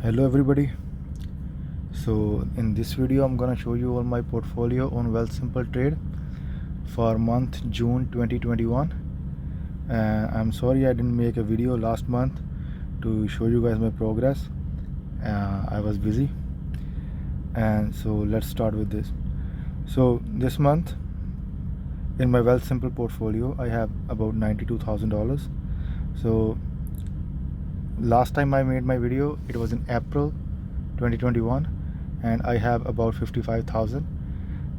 Hello everybody. So in this video I'm gonna show you all my portfolio on Wealthsimple Trade for month June 2021. I'm sorry I didn't make a video last month to show you guys my progress. I was busy, and so let's start with this. So this month in my Wealthsimple portfolio I have about $92,000. So last time I made my video, it was in April 2021, and I have about 55,000.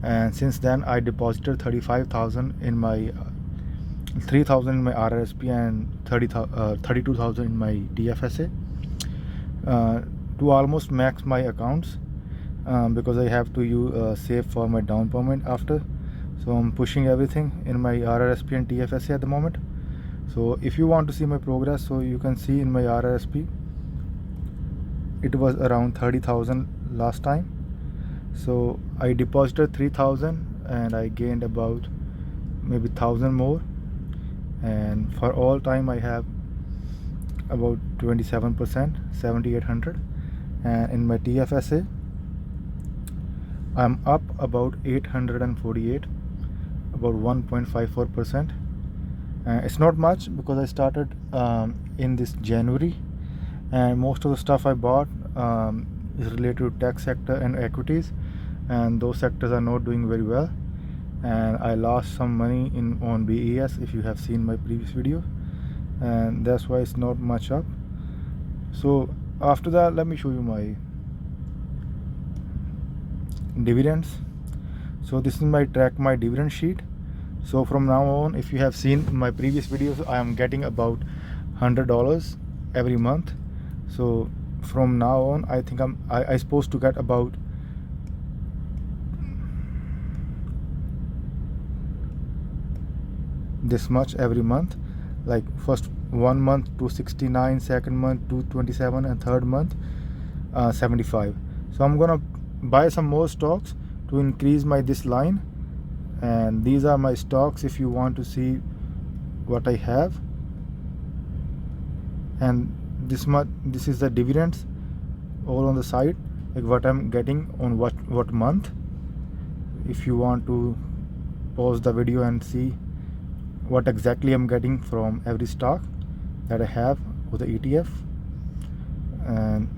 And since then I deposited 35,000 in my 3,000 in my RRSP and 32,000 in my TFSA to almost max my accounts, because I have to save for my down payment after. So I'm pushing everything in my RRSP and TFSA at the moment. So if you want to see my progress, so you can see in my RRSP it was around 30,000 last time. So I deposited 3,000 and I gained about maybe 1,000 more, and for all time I have about 27%, 7,800. And in my TFSA I'm up about 848, about 1.54%. It's not much because I started in this January, and most of the stuff I bought is related to tech sector and equities, and those sectors are not doing very well, and I lost some money on BES if you have seen my previous video, and that's why it's not much up. So after that, let me show you my dividends. So this is my dividend sheet. So from now on, if you have seen my previous videos, I am getting about $100 every month. So from now on, I think I supposed to get about this much every month. Like first 1 month 269, second month 227, and third month 75. So I'm gonna buy some more stocks to increase this line, and these are my stocks if you want to see what I have. And this is the dividends all on the side, like what I'm getting on what month. If you want to pause the video and see what exactly I'm getting from every stock that I have with the ETF. And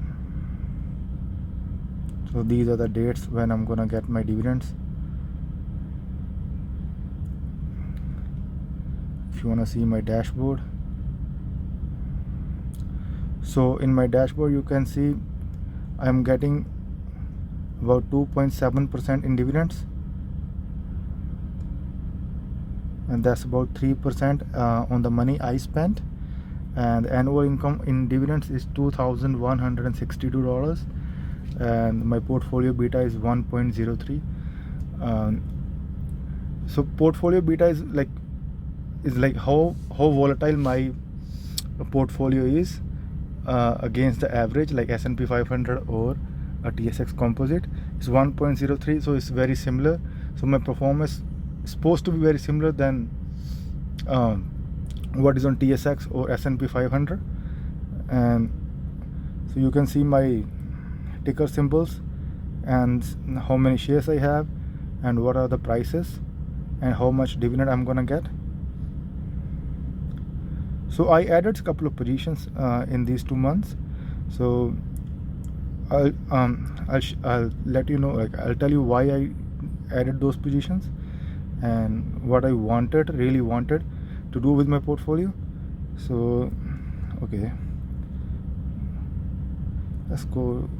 so these are the dates when I'm gonna get my dividends. If you want to see my dashboard, so in my dashboard you can see I'm getting about 2.7% in dividends, and that's about 3% on the money I spent. And the annual income in dividends is $2,162, and my portfolio beta is 1.03. So portfolio beta is like how volatile my portfolio is against the average, like S&P 500 or a TSX composite. Is 1.03, so it's very similar. So my performance is supposed to be very similar than what is on TSX or S&P 500. And so you can see my ticker symbols and how many shares I have and what are the prices and how much dividend I'm gonna get. So I added a couple of positions in these 2 months. So I'll let you know, like I'll tell you why I added those positions and what I really wanted to do with my portfolio. So okay, let's go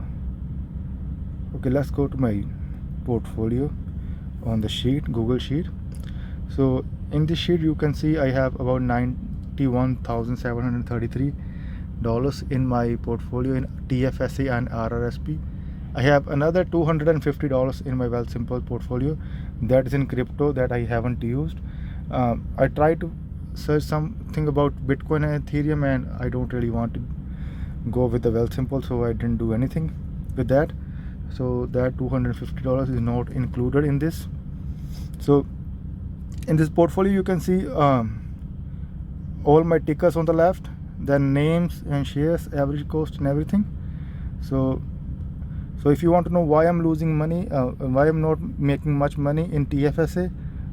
to my portfolio on the sheet, Google Sheet. So in this sheet you can see I have about $91,733 in my portfolio in TFSA and RRSP. I have another $250 in my Wealthsimple portfolio that is in crypto that I haven't used. I tried to search something about Bitcoin and Ethereum, and I don't really want to go with the Wealthsimple, so I didn't do anything with that. So that $250 is not included in this. So in this portfolio you can see all my tickers on the left, then names and shares, average cost and everything. So if you want to know why I'm losing money, why I'm not making much money in TFSA,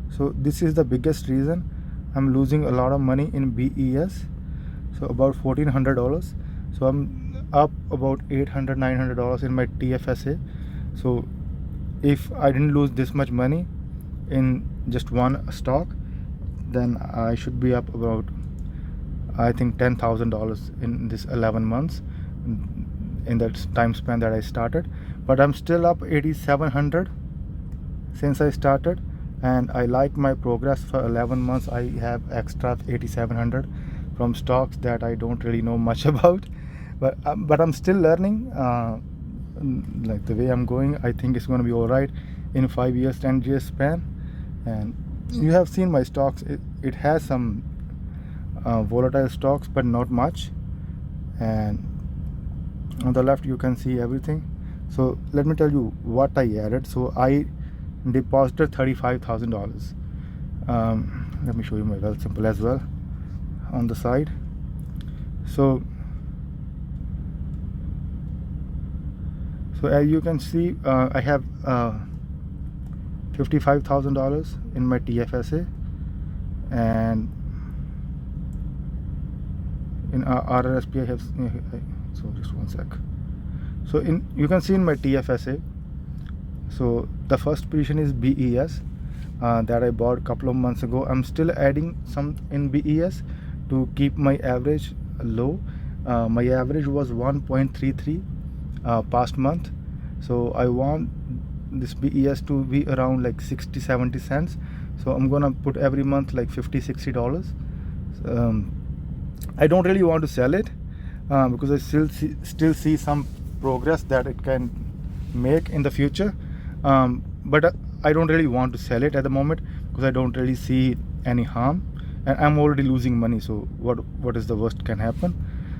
so this is the biggest reason. I'm losing a lot of money in BES, so about $1,400. So I'm up about $800-900 in my TFSA. So if I didn't lose this much money in just one stock, then I should be up about, I think, $10,000 in this 11 months in that time span that I started. But I'm still up 8,700 since I started, and I like my progress. For 11 months I have extra 8,700 from stocks that I don't really know much about, but I'm still learning. Like the way I'm going, I think it's going to be all right in 5 years, 10 years span. And you have seen my stocks. It has some volatile stocks, but not much. And on the left you can see everything. So let me tell you what I added. So I deposited $35,000. Let me show you my Wealthsimple as well on the side. So as you can see, I have $55,000 in my TFSA, and in RRSP I have, so just one sec. So you can see in my TFSA, so the first position is BES that I bought a couple of months ago. I'm still adding some in BES to keep my average low. My average was 1.33 past month, so I want this BES to be around like 60-70 cents. So I'm gonna put every month like $50-60. I don't really want to sell it because I still see some progress that it can make in the future, but I don't really want to sell it at the moment because I don't really see any harm, and I'm already losing money. So what is the worst can happen?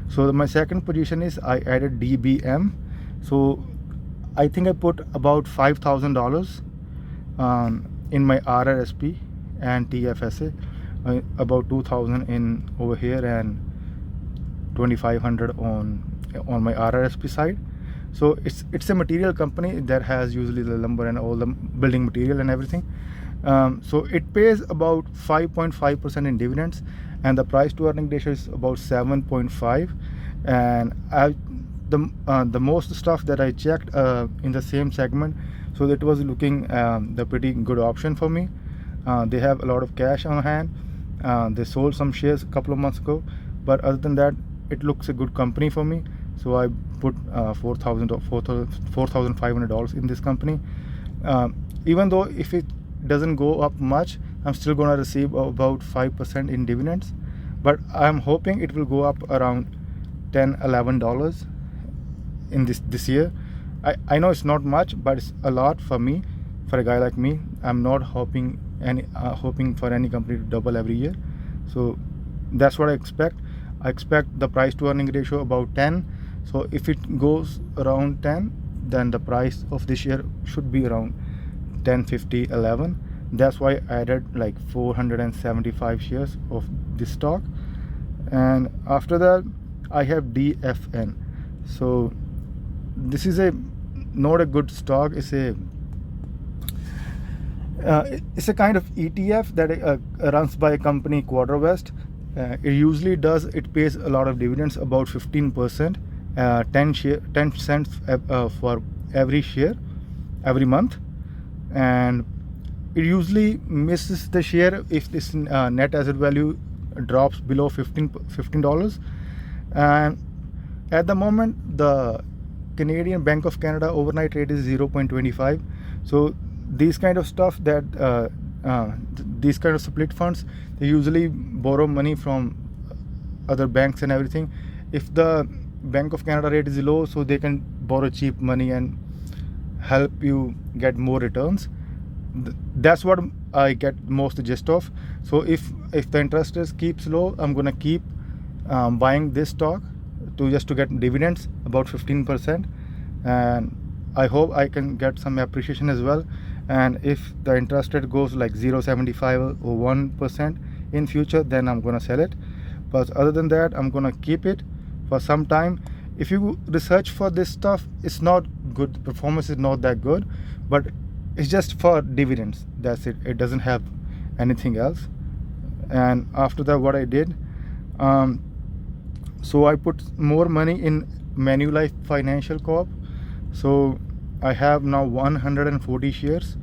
So my second position is I added DBM. So I think I put about $5,000 in my RRSP and TFSA, about 2,000 in over here and 2,500 on my RRSP side. So it's a material company that has usually the lumber and all the building material and everything. So it pays about 5.5% in dividends, and the price to earning ratio is about 7.5. And the most stuff that I checked in the same segment, so it was looking the pretty good option for me. They have a lot of cash on hand. They sold some shares a couple of months ago, but other than that, it looks a good company for me. So I put $4,500 in this company. Even though if it doesn't go up much, I'm still gonna receive about 5% in dividends, but I'm hoping it will go up around $10-11 in this year. I know it's not much, but it's a lot for me, for a guy like me. I'm not hoping for any company to double every year. So that's what I expect. I expect the price to earning ratio about 10. So if it goes around 10, then the price of this year should be around 10.50, 11. That's why I added like 475 shares of this stock. And after that I have DFN. So this is not a good stock. It's a kind of ETF that runs by a company QuadraVest. It usually it pays a lot of dividends, about 15%, 10 cents for every share every month, and it usually misses the share if this net asset value drops below $15. And at the moment the Canadian Bank of Canada overnight rate is 0.25. So these kind of stuff that these kind of split funds, they usually borrow money from other banks and everything. If the Bank of Canada rate is low, so they can borrow cheap money and help you get more returns. That's what I get most gist of. So if the interest rate keeps low, I'm gonna keep buying this stock just to get dividends about 15%, and I hope I can get some appreciation as well. And if the interest rate goes like 0.75 or 1% in future, then I'm gonna sell it. But other than that, I'm gonna keep it for some time. if you research for this stuff, it's not good. The performance is not that good, but it's just for dividends. That's it. It doesn't have anything else. And after that, what I did, so I put more money in Manulife Financial Corp. So I have now 140 shares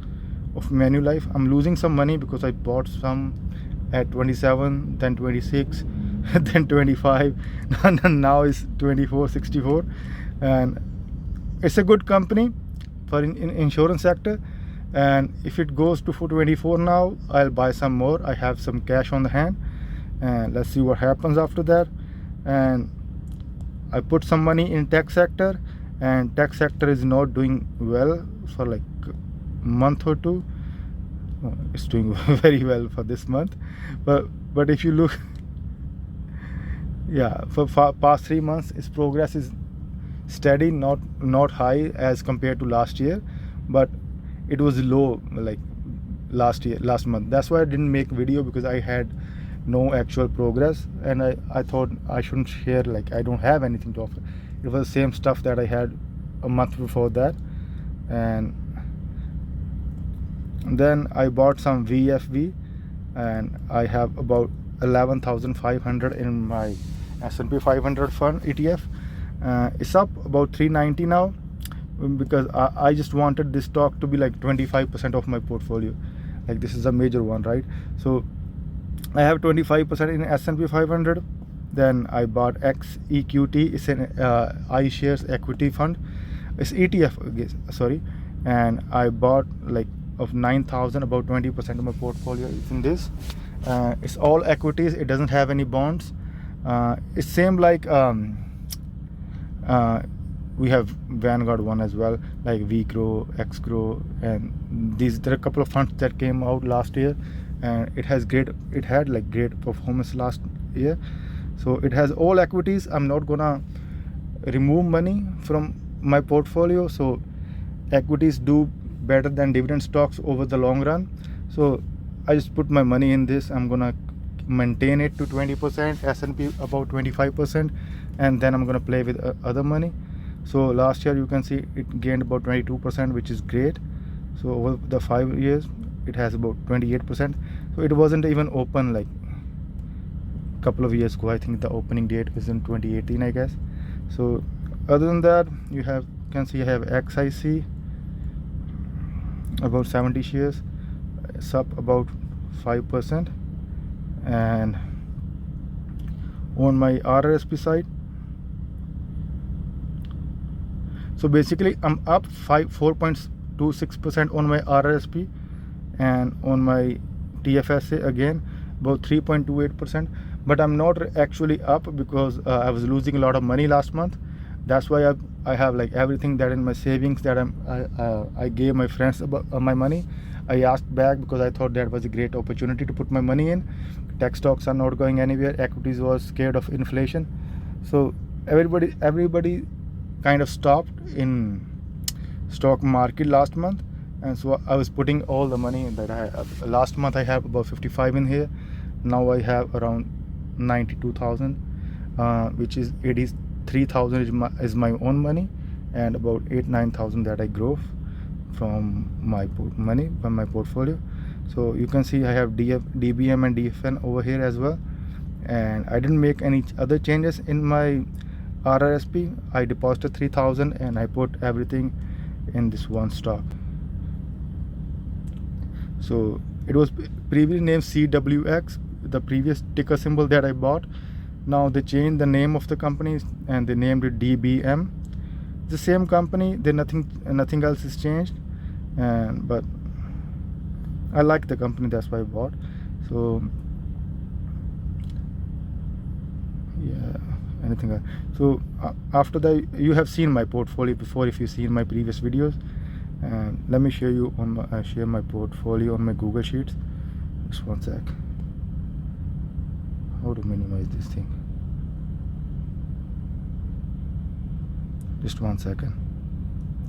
of Manulife. I'm losing some money because I bought some at 27, then 26, then 25, and now it's 24.64. And it's a good company for in insurance sector. And if it goes to 424 now, I'll buy some more. I have some cash on the hand, and let's see what happens after that. And I put some money in tech sector, and tech sector is not doing well for like a month or two. It's doing very well for this month, but if you look, yeah, for past 3 months, its progress is steady, not high as compared to last year, but it was low like last month. That's why I didn't make video, because I had no actual progress, and I thought I shouldn't share, like I don't have anything to offer. It was the same stuff that I had a month before that. And then I bought some VFV, and I have about 11,500 in my S&P 500 fund ETF. It's up about 390 now, because I just wanted this stock to be like 25% of my portfolio. Like this is a major one, right? So I have 25% in S&P 500. Then I bought XEQT. It's an iShares equity fund. It's ETF, sorry. And I bought like of 9,000, about 20% of my portfolio is in this. It's all equities. It doesn't have any bonds. It's same like we have Vanguard one as well, like VCRO, XCRO, and there are a couple of funds that came out last year, and it had like great performance last year. So it has all equities. I'm not gonna remove money from my portfolio. So equities do better than dividend stocks over the long run. So I just put my money in this. I'm gonna maintain it to 20%, S&P about 25%, and then I'm gonna play with other money. So last year you can see it gained about 22%, which is great. So over the 5 years it has about 28%. So it wasn't even open like a couple of years ago. I think the opening date was in 2018, I guess. So other than that, you can see I have XIC, about 70 shares. It's up about 5%. And on my RRSP side, so basically I'm up 4.26% on my RRSP, and on my TFSA again about 3.28%. But I'm not actually up, because I was losing a lot of money last month. That's why I have like everything that in my savings that I gave my friends about my money. I asked back because I thought that was a great opportunity to put my money in. Tech stocks are not going anywhere. Equities was scared of inflation, so everybody kind of stopped in stock market last month. And so I was putting all the money that I have. Last month I have about 55 in here. Now I have around 92,000, which is 83,000 is my own money, and about 9,000 that I grow from my money from my portfolio. So you can see I have DBM and DFN over here as well, and I didn't make any other changes in my RRSP. I deposited 3,000 and I put everything in this one stock. So it was previously named CWX, the previous ticker symbol that I bought. Now they changed the name of the company and they named it DBM. The same company, nothing else is changed, but I like the company, that's why I bought. So yeah, anything else. So after that, you have seen my portfolio before if you've seen my previous videos. Let me show you on share my portfolio on my Google Sheets. Just one sec. How to minimize this thing? Just 1 second.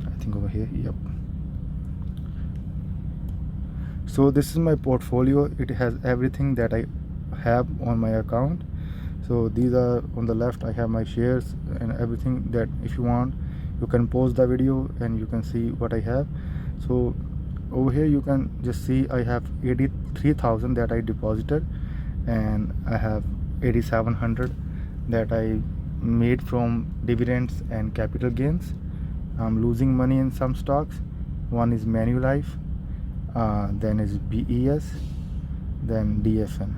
I think over here. Yep. So this is my portfolio. It has everything that I have on my account. So these are on the left. I have my shares and everything, that if you want you can pause the video and you can see what I have. So over here you can just see I have 83,000 that I deposited, and I have 8,700 that I made from dividends and capital gains. I'm losing money in some stocks. One is Manulife, then is BES, then DFN.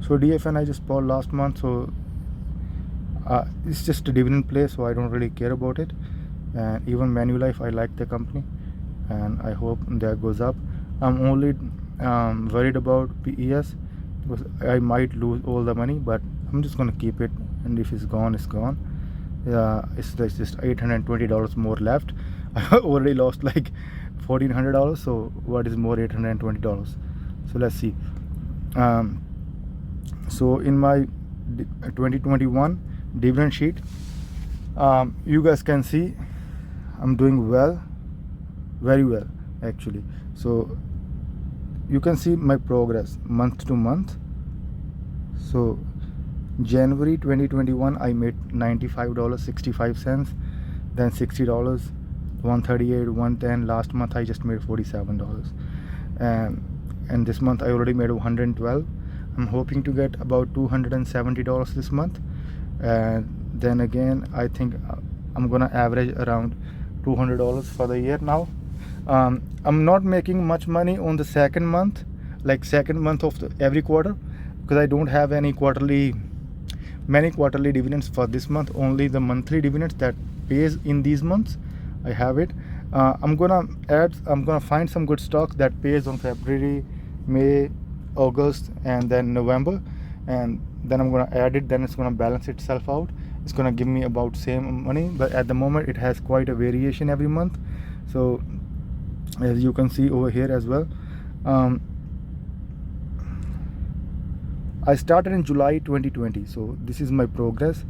So DFN I just bought last month, so it's just a dividend play, so I don't really care about it. And even Manulife, I like the company and I hope that goes up. I'm only worried about PES because I might lose all the money, but I'm just gonna keep it, and if it's gone, it's gone. It's just $820 more left. I already lost like $1,400, so what is more $820? So let's see. So in my 2021 dividend sheet, you guys can see I'm doing well, very well actually. So you can see my progress month to month. So January 2021 I made $95.65, then $60, $138, $110. Last month I just made $47, and this month I already made $112. I'm hoping to get about $270 this month, and then again I think I'm gonna average around $200 for the year now. I'm not making much money on the second month, like second month of every quarter, because I don't have many quarterly dividends for this month. Only the monthly dividends that pays in these months I have it. I'm gonna find some good stock that pays on February, May, August, and then November, and then I'm gonna add it. Then it's gonna balance itself out. It's gonna give me about same money, but at the moment it has quite a variation every month. So as you can see over here as well, I started in July 2020, so this is my progress.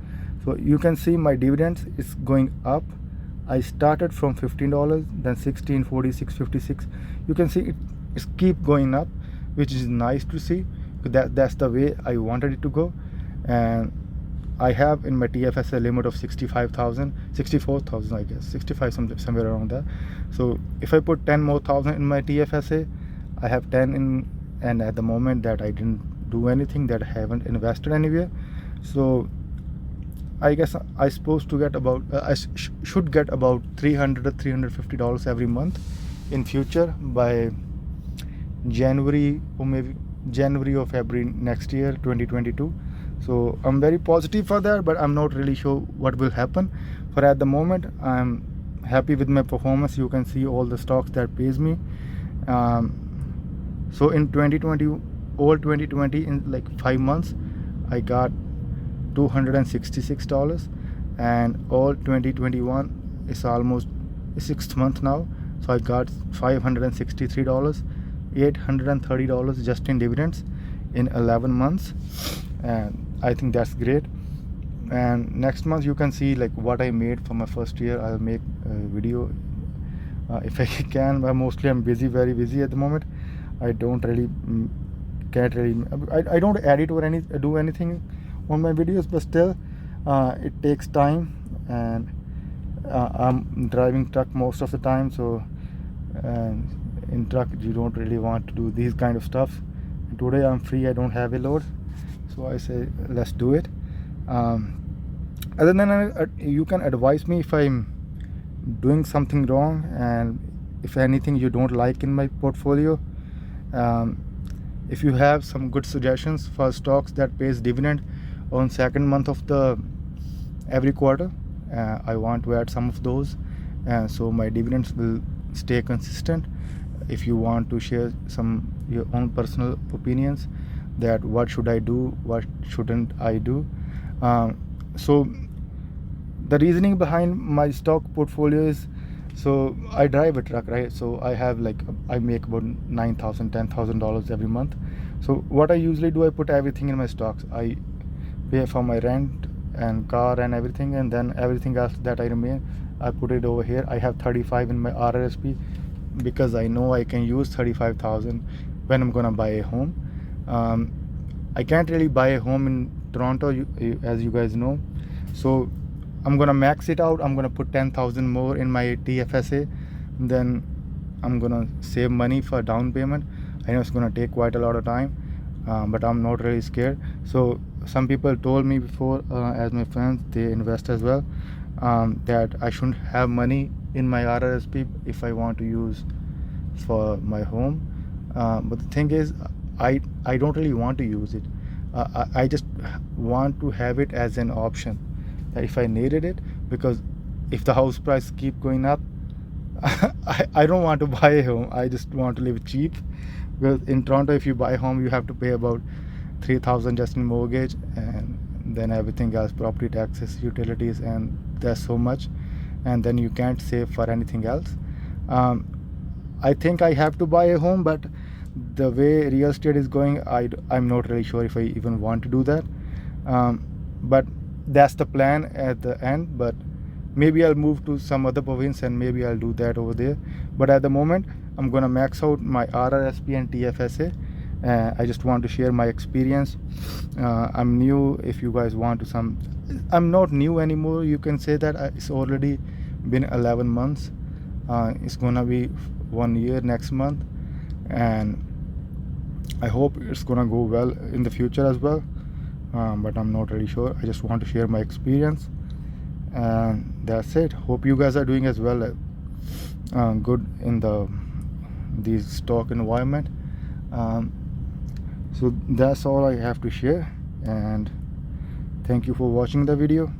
So you can see my dividends is going up. I started from $15, then $16, $46, $56. You can see it's keep going up, which is nice to see. That's the way I wanted it to go. And I have in my TFSA limit of 64,000 I guess, 65 somewhere around there. So if I put 10 more thousand in my TFSA, I have 10 in, and at the moment that I didn't do anything, that I haven't invested anywhere. So I guess I supposed to get about I should get about $300 to $350 every month in future by January, or maybe January or February next year, 2022. So I'm very positive for that, but I'm not really sure what will happen. For at the moment, I'm happy with my performance. You can see all the stocks that pays me. So in 2020 in like 5 months I got $266, and all 2021 is almost 6th month now, so I got $563, $830 just in dividends in 11 months, and I think that's great. And next month you can see like what I made for my first year. I'll make a video if I can, but mostly I'm busy, very busy at the moment. I don't really can't really I don't edit or do anything on my videos, but still it takes time, and I'm driving truck most of the time, so in truck you don't really want to do these kind of stuff. And today I'm free, I don't have a load, so I say let's do it. Other than you can advise me if I'm doing something wrong, and if anything you don't like in my portfolio. If you have some good suggestions for stocks that pays dividend on second month of the every quarter, I want to add some of those, so my dividends will stay consistent. If you want to share some your own personal opinions, that what should I do, what shouldn't I do. So the reasoning behind my stock portfolio is, so I drive a truck, right? So I have like I make about $9,000 $10,000 every month. So what I usually do, I put everything in my stocks. I pay for my rent and car and everything, and then everything else that I remain, I put it over here. I have 35 in my RRSP because I know I can use 35,000 when I'm gonna buy a home. I can't really buy a home in Toronto, as you guys know. So I'm gonna max it out. I'm gonna put 10,000 more in my TFSA. Then I'm gonna save money for down payment. I know it's gonna take quite a lot of time, but I'm not really scared. So some people told me before, as my friends, they invest as well, that I shouldn't have money in my RRSP if I want to use for my home. But the thing is, I don't really want to use it. I just want to have it as an option, that if I needed it, because if the house price keep going up, I don't want to buy a home. I just want to live cheap. Because in Toronto, if you buy a home, you have to pay about 3,000 just in mortgage, and then everything else, property taxes, utilities, and there's so much, and then you can't save for anything else. I think I have to buy a home, but the way real estate is going, I'm not really sure if I even want to do that. But that's the plan at the end. But maybe I'll move to some other province and maybe I'll do that over there. But at the moment, I'm gonna max out my RRSP and TFSA. I just want to share my experience. I'm new. If you guys want to I'm not new anymore. You can say that it's already been 11 months. It's gonna be 1 year next month, and I hope it's gonna go well in the future as well. But I'm not really sure. I just want to share my experience, and that's it. Hope you guys are doing as well, good in the stock environment. So that's all I have to share, and thank you for watching the video.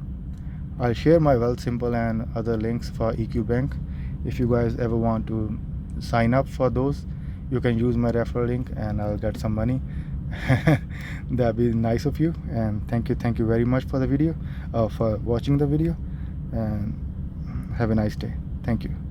I'll share my Wealthsimple and other links for EQ Bank. If you guys ever want to sign up for those, you can use my referral link and I'll get some money. That'd be nice of you, and thank you very much for the video, for watching the video, and have a nice day. Thank you.